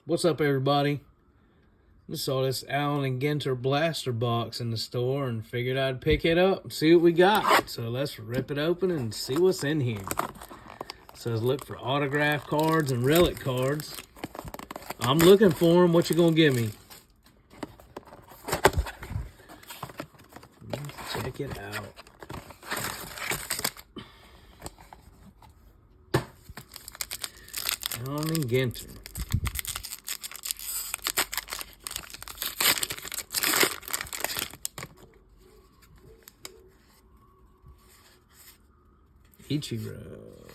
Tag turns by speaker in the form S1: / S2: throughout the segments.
S1: What's up, everybody? I saw this Allen Ginter blaster box in the store and figured I'd pick it up and see what we got. So let's rip it open and see what's in here. It says look for autograph cards and relic cards. I'm looking for them. What you gonna give me? Let's check it out. Allen Ginter. Ichiro.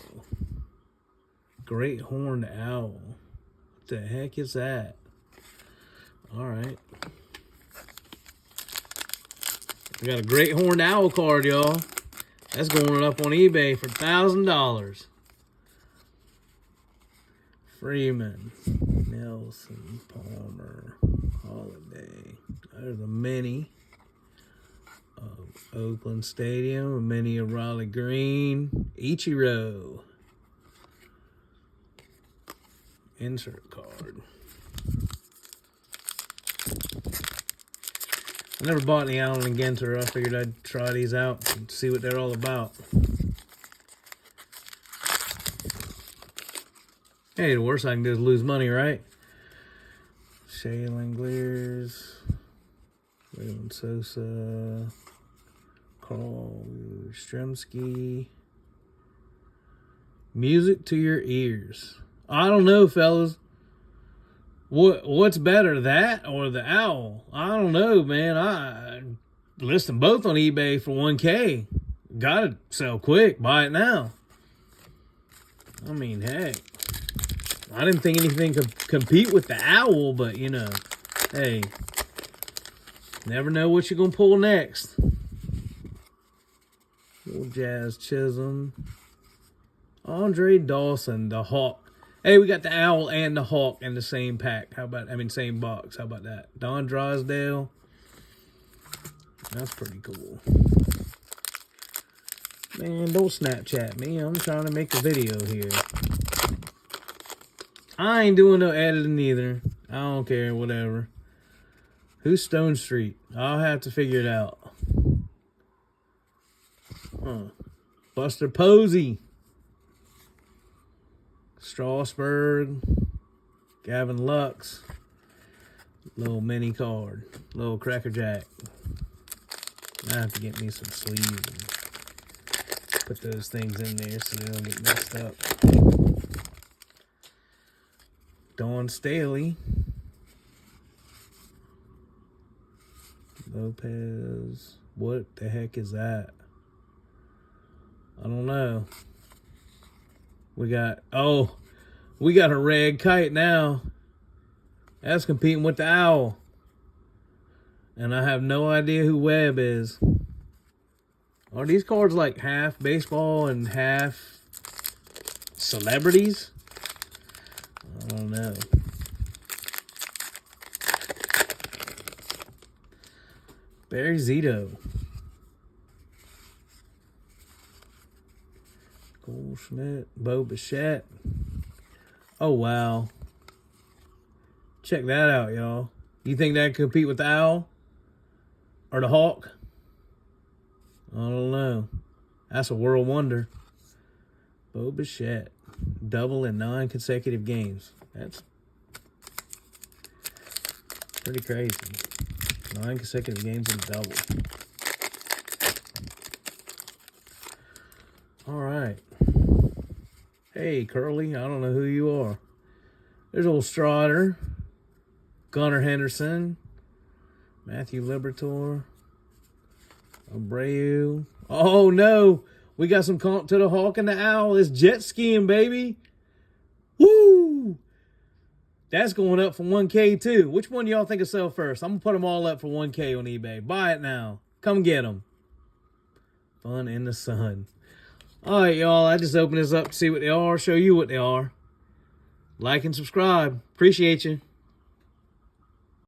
S1: Great horned owl. What the heck is that? Alright. We got a great horned owl card, y'all. That's going up on eBay for $1,000. Freeman, Nelson, Palmer, Holiday. There's a mini of Oakland Stadium, a mini of Raleigh Green, Ichiro. Insert card. I never bought any Allen Ginter. I figured I'd try these out and see what they're all about. Hey, the worst I can do is lose money, right? Shea Langoliers, Waylon Sosa, Carl Stremski. Music to your ears. I don't know, fellas. What's better, that or the owl? I don't know, man. I list them both on eBay for $1K. Gotta sell quick. Buy it now. I mean, heck. I didn't think anything could compete with the owl, but, you know, hey, never know what you're going to pull next. Little Jazz Chisholm. Andre Dawson, the Hawk. Hey, we got the owl and the Hawk in the same pack. Same box. How about that? Don Drysdale. That's pretty cool. Man, don't Snapchat me. I'm trying to make a video here. I ain't doing no editing either. I don't care, whatever. Who's Stone Street? I'll have to figure it out. Buster Posey. Strasburg. Gavin Lux. Little mini card. Little Cracker Jack. I have to get me some sleeves and put those things in there so they don't get messed up. Dawn Staley. Lopez. What the heck is that? I don't know. We got a red kite now. That's competing with the owl. And I have no idea who Webb is. Are these cards like half baseball and half celebrities? I don't know. Barry Zito. Goldschmidt. Bo Bichette. Oh, wow. Check that out, y'all. You think that could compete with the owl? Or the Hawk? I don't know. That's a world wonder. Bo Bichette. Double in 9 consecutive games. That's pretty crazy. 9 consecutive games in double. All right. Hey, Curly. I don't know who you are. There's old Strider. Gunnar Henderson. Matthew Liberatore. Abreu. Oh, no. We got some comp to the Hawk and the Owl. It's jet skiing, baby. Woo! That's going up for $1K, too. Which one do y'all think will sell first? I'm going to put them all up for $1K on eBay. Buy it now. Come get them. Fun in the sun. All right, y'all. I just opened this up to see what they are, show you what they are. Like and subscribe. Appreciate you.